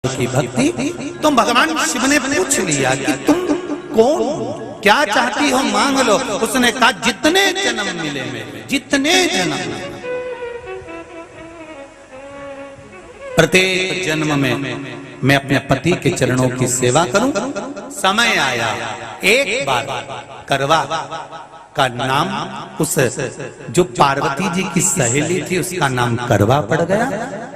की भक्ति। तो भगवान शिव ने पूछ लिया कि तुम कौन, क्या चाहती हो मांग लो। उसने कहा जितने जन्म मिले मेरे, जितने जन्म, प्रत्येक जन्म में मैं अपने पति के चरणों की सेवा करूं। समय आया, एक बार करवा का नाम, उस जो पार्वती जी की सहेली थी उसका नाम करवा पड़ गया।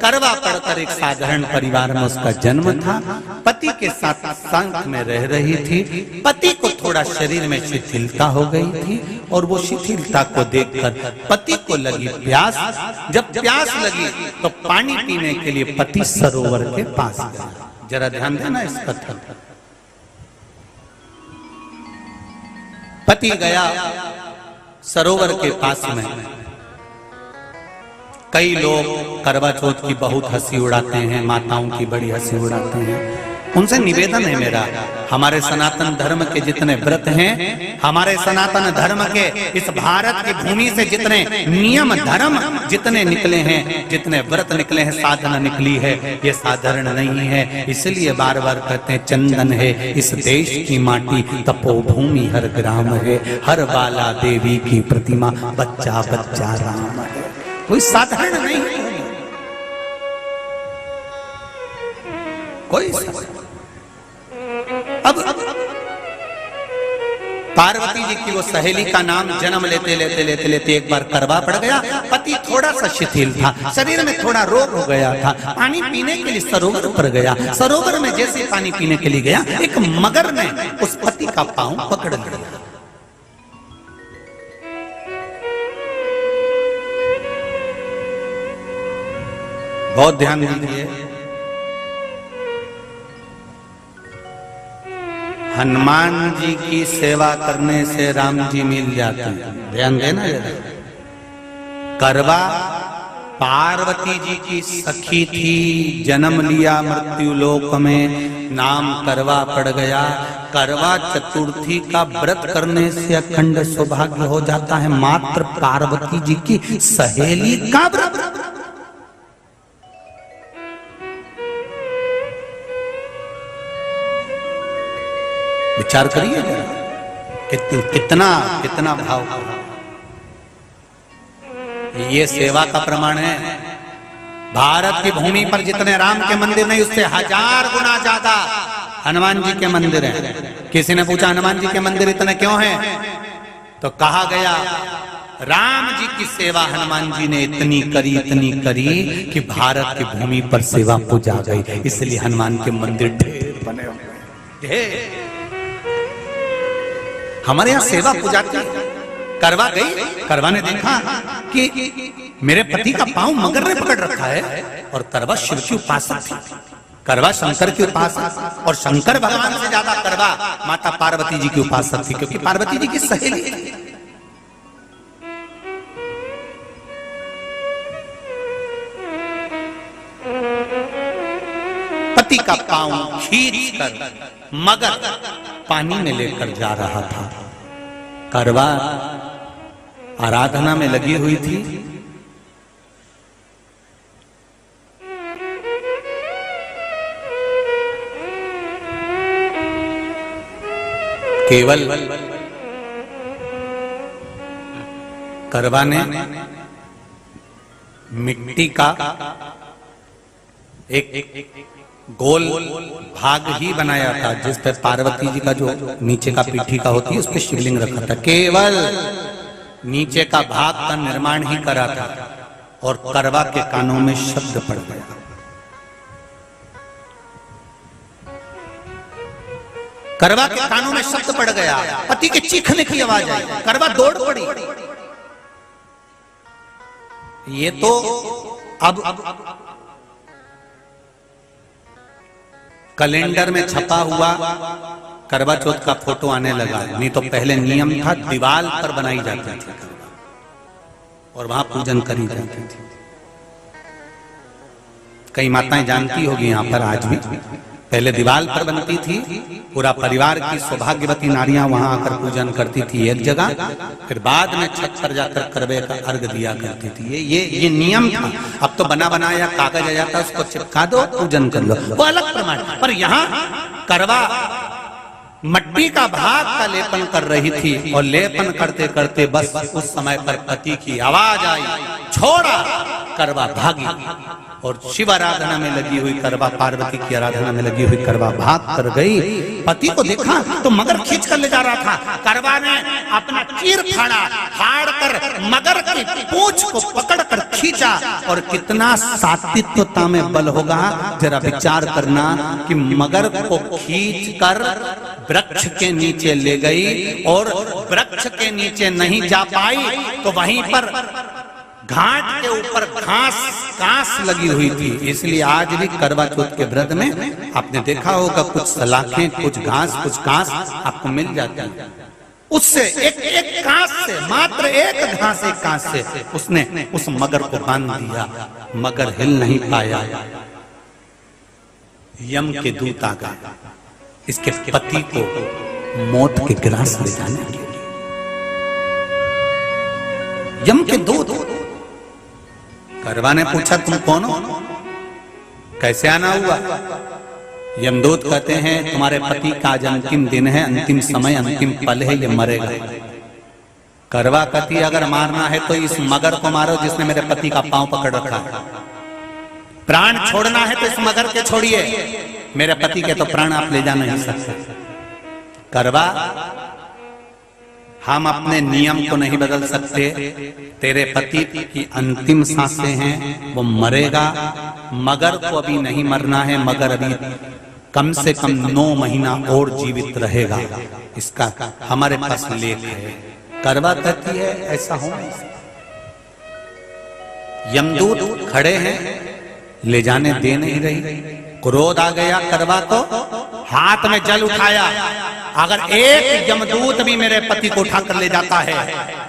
करवा पड़कर एक साधारण परिवार में उसका जन्म था। पति के साथ संग में रह रही थी। पति को थोड़ा शरीर में शिथिलता हो गई थी और वो शिथिलता को देखकर पति को लगी प्यास। जब प्यास लगी तो पानी पीने के लिए पति सरोवर के पास गया। जरा ध्यान देना इस कथा पर। पति गया सरोवर के पास में। कई लोग करवा चौथ की बहुत हंसी उड़ाते हैं, माताओं की बड़ी हंसी उड़ाते हैं। उनसे निवेदन है मेरा, हमारे सनातन धर्म के जितने व्रत हैं, हमारे सनातन धर्म के इस भारत की भूमि से जितने नियम धर्म जितने निकले हैं, जितने व्रत निकले हैं, साधना निकली है, ये साधारण नहीं है। इसलिए बार बार कहते हैं चंदन है इस देश की माटी, तपोभूमि हर ग्राम है, हर बाला देवी की प्रतिमा, बच्चा बच्चा राम है। कोई साधारण नहीं है, कोई अब पार्वती जी की वो सहेली का नाम जन्म लेते लेते लेते लेते एक बार करवा पड़ गया। पति थोड़ा सा शिथिल था, शरीर में थोड़ा रोग हो गया था। पानी पीने के लिए सरोवर पर गया। सरोवर में जैसे पानी पीने के लिए गया, एक मगर ने उस पति का पांव पकड़ लिया। बहुत ध्यान दीजिए, हनुमान जी की सेवा करने से राम जी मिल जाते हैं। ध्यान देना जरा। करवा पार्वती जी की सखी थी, जन्म लिया मृत्यु लोक में, नाम करवा पड़ गया। करवा चतुर्थी का व्रत करने से अखंड सौभाग्य हो जाता है। मात्र पार्वती जी की सहेली का व्रत। विचार करिए कितना कितना भाव। ये सेवा का प्रमाण है। भारत की भूमि पर जितने राम के मंदिर नहीं, उससे 1000 गुना ज्यादा हनुमान जी के मंदिर हैं। किसी ने पूछा हनुमान जी के मंदिर इतने क्यों हैं, तो कहा गया राम जी की सेवा हनुमान जी ने इतनी करी कि भारत की भूमि पर सेवा पूजा गई। इसलिए हनुमान के मंदिर ढेर बने हुए, ढेर। हमारे यहाँ सेवा पूजा की। करवा गई, करवा ने देखा कि मेरे पति का पांव मगर ने पकड़ रखा है, और करवा शिव की उपासक थी। करवा शंकर की उपासक, और शंकर भगवान से ज्यादा करवा माता पार्वती जी की उपासक थी, क्योंकि पार्वती जी की सहेली थी। पति का पांव खींचकर मगर पानी में लेकर जा रहा था। करवा आराधना में लगी हुई थी। केवल करवा ने मिट्टी का एक गोल भाग ही बनाया था, जिस पर पार्वती जी का जो नीचे का पीठी का होती है उस पर शिवलिंग रखा था। केवल नीचे का भाग का निर्माण ही करा था, और करवा के कानों में शब्द पड़ गया। करवा के कानों में शब्द पड़ गया, पति के चीखने की आवाज आई। करवा दौड़ पड़ी। ये तो अब कैलेंडर में छपा हुआ करवा चौथ का फोटो आने लगा। नहीं तो पहले नियम था, दीवार पर बनाई जाती थी और वहां पूजन करी जाती थी। कई माताएं जानती होगी यहाँ पर आज भी पहले दीवार पर बनती थी, पूरा परिवार की सौभाग्यवती नारियां वहां आकर पूजन करती थी एक जगह, फिर बाद में छत पर जाकर करवे का अर्घ दिया करती थी। ये नियम था। अब तो बना बनाया कागज आ जाता, उसको चिपका दो, पूजन कर लो, वो अलग प्रमाण। पर यहाँ करवा मट्टी का भाग का लेपन कर रही थी, और लेपन करते करते बस उस समय पर पति की आवाज आई, छोड़ा, करवा भागी। और शिव आराधना में लगी हुई करवा, पार्वती की आराधना में लगी हुई करवा भाग कर गई। पति को देखा तो मगर खींच कर ले जा रहा था। करवा ने अपना चीर फाड़ कर मगर की पूंछ को पकड़ कर खींचा। और कितना सात्विकता में बल होगा, जरा विचार करना कि मगर को खींच कर वृक्ष के नीचे ले गई, और वृक्ष के नीचे नहीं जा पाई तो वहीं पर घाट के ऊपर घास लगी हुई थी। इसलिए आज भी करवा चौथ के व्रत में आपने देखा होगा कुछ सलाखें, कुछ घास आपको मिल जाती है। उससे एक घास से, मात्र एक घास, एक घास से उसने उस मगर को बांध दिया। मगर हिल नहीं पाया। यम के दूत आ गए इसके पति को मौत के ग्रास ले जाने के लिए। यम के दूत। करवा ने पूछा, तुम कौन हो, कैसे आना हुआ? यमदूत कहते हैं, तुम्हारे पति का आज अंतिम दिन है, अंतिम समय, अंतिम पल है, ये मरेगा। करवा कहती, अगर मारना है तो इस मगर को मारो जिसने मेरे पति का पांव पकड़ रखा है। प्राण छोड़ना है तो इस मगर के छोड़िए, मेरे पति के तो प्राण आप ले जा नहीं सकते। करवा, हम अपने नियम को नहीं बदल सकते। तेरे पति की अंतिम सांसें हैं, वो मरेगा। मगर को अभी नहीं मरना है, मगर अभी कम से कम 9 महीना और जीवित रहेगा। इसका हमारे पास लेख है। करवा कहती है, ऐसा हो नहीं सकता। यमदूत खड़े हैं, ले जाने दे नहीं रही। क्रोध आ गया करवा को, हाथ में जल उठाया, अगर एक यमदूत भी मेरे पति को उठाकर ले जाता है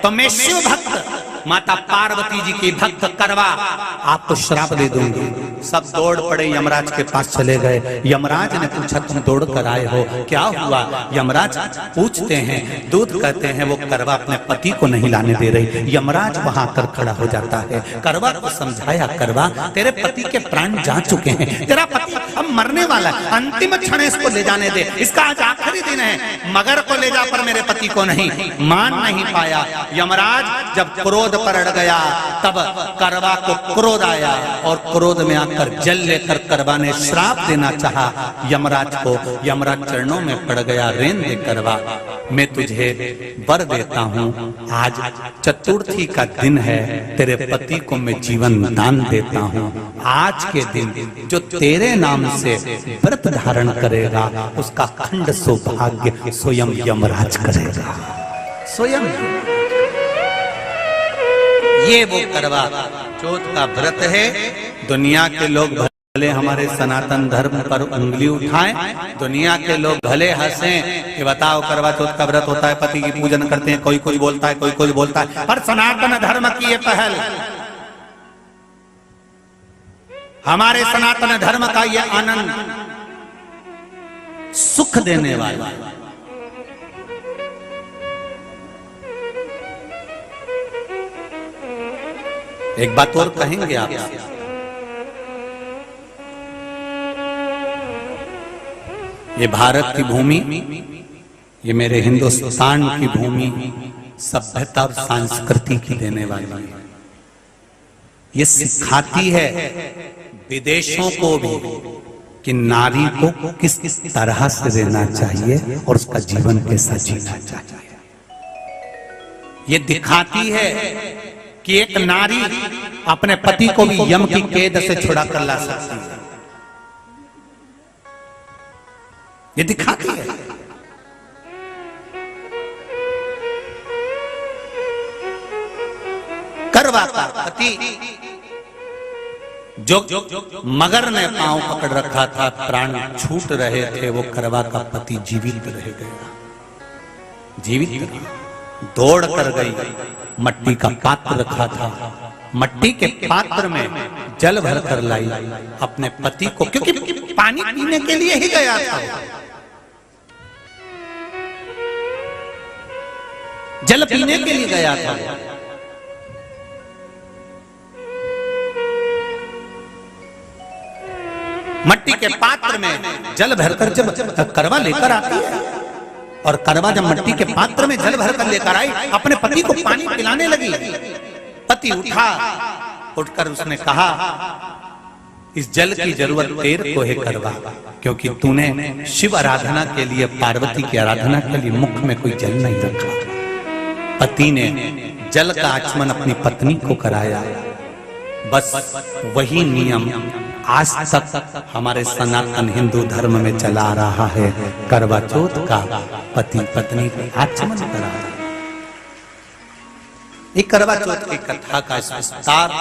तो मैं शिव भक्त माता पार्वती जी की भक्त करवा आपको श्राप दे दूंगी। सब दौड़ पड़े, यमराज के पास चले गए। यमराज ने पूछा, तुम दौड़ कर आए हो, क्या हुआ? यमराज पूछते हैं, दूत कहते हैं, वो करवा अपने पति को नहीं लाने दे रही। यमराज वहां कर खड़ा हो जाता है। करवा को समझाया, करवा तेरे पति के प्राण जा चुके हैं, तेरा पति अब मरने वाला है, अंतिम क्षण इसको ले जाने दे, इसका आज आखिरी दिन है। मगर को ले जा पर मेरे पति को नहीं। मान नहीं पाया। यमराज जब क्रोध पर अड़ गया, तब करवा को क्रोध आया, और क्रोध में आकर जल लेकर करवा ने श्राप देना चाहा यमराज को। यमराज चरणों में पड़ गया, रेन दे करवा, मैं तुझे वर देता हूँ, आज चतुर्थी का दिन है, तेरे पति को मैं जीवन दान देता हूँ। आज के दिन जो तेरे नाम से व्रत धारण करेगा, उसका खंड सौभाग्य स्वयं यमराज करेगा। स्वयं ये वो करवा चौथ का व्रत है। दुनिया के लोग भले हमारे सनातन धर्म पर उंगली उठाएं, दुनिया के लोग भले हंसें कि बताओ करवा चौथ का व्रत होता है, पति की पूजन करते हैं, कोई कुछ बोलता है, कोई कुछ बोलता है, पर सनातन धर्म की ये पहल, हमारे सनातन धर्म का ये आनंद सुख देने वाला। एक बात और कहेंगे आप, ये भारत की भूमि, ये मेरे हिंदुस्तान की भूमि सभ्यता और संस्कृति की देने वाली है। ये सिखाती है विदेशों को भी कि नारी को किस तरह से रहना चाहिए और उसका जीवन कैसा जीना चाहिए। ये दिखाती है कि एक नारी अपने पति को भी यम की कैद से छुड़ा कर ला सकती है। ये दिखाती है। करवा का पति जो मगर ने पांव पकड़ रखा था, प्राण छूट रहे थे, वो करवा का पति जीवित रह गया। जीवित दौड़ कर गई, मट्टी का पात्र रखा था, मट्टी के पात्र में जल भर कर लाई अपने पति को, क्योंकि पानी पीने के लिए ही गया था, जल पीने के लिए गया था। मट्टी के पात्र में जल भरकर जब करवा लेकर आती है, और करवा जब मट्टी के पात्र में जल भरकर लेकर आई, अपने पति को पानी पिलाने लगी। पति उठा, उठकर उसने कहा, इस जल की जरूरत तेरे को है करवा, क्योंकि तूने शिव आराधना के लिए, पार्वती की आराधना के लिए मुख में कोई जल नहीं रखा। पति ने जल का आचमन अपनी पत्नी को कराया। बस वही नियम आज तक हमारे सनातन हिंदू धर्म में चला आ रहा है। करवा चौथ का पति पत्नी को आचमन करा। ये करवा चौथ की कथा का विस्तार,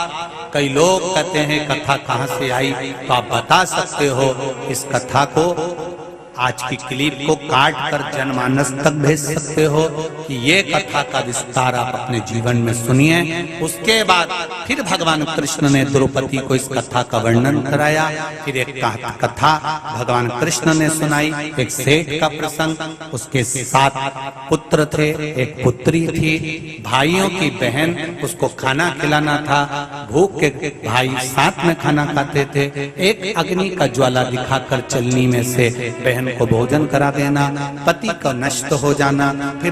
कई लोग कहते हैं कथा कहां से आई, तो आप बता सकते हो। इस कथा को, आज की क्लिप को काट कर जनमानस तक भेज सकते हो कि ये कथा का विस्तार आप अपने जीवन में सुनिए। उसके बाद फिर भगवान कृष्ण ने द्रौपदी को इस कथा का वर्णन कराया। फिर एक कथा भगवान कृष्ण ने सुनाई, एक सेठ का प्रसंग। उसके 7 पुत्र थे, एक पुत्री थी। भाइयों की बहन, उसको खाना खिलाना था। भूख के भाई साथ में खाना खाते थे। एक अग्नि का ज्वाला दिखाकर चलनी में से बहन को भोजन करा देना, पति का नष्ट हो जाना, फिर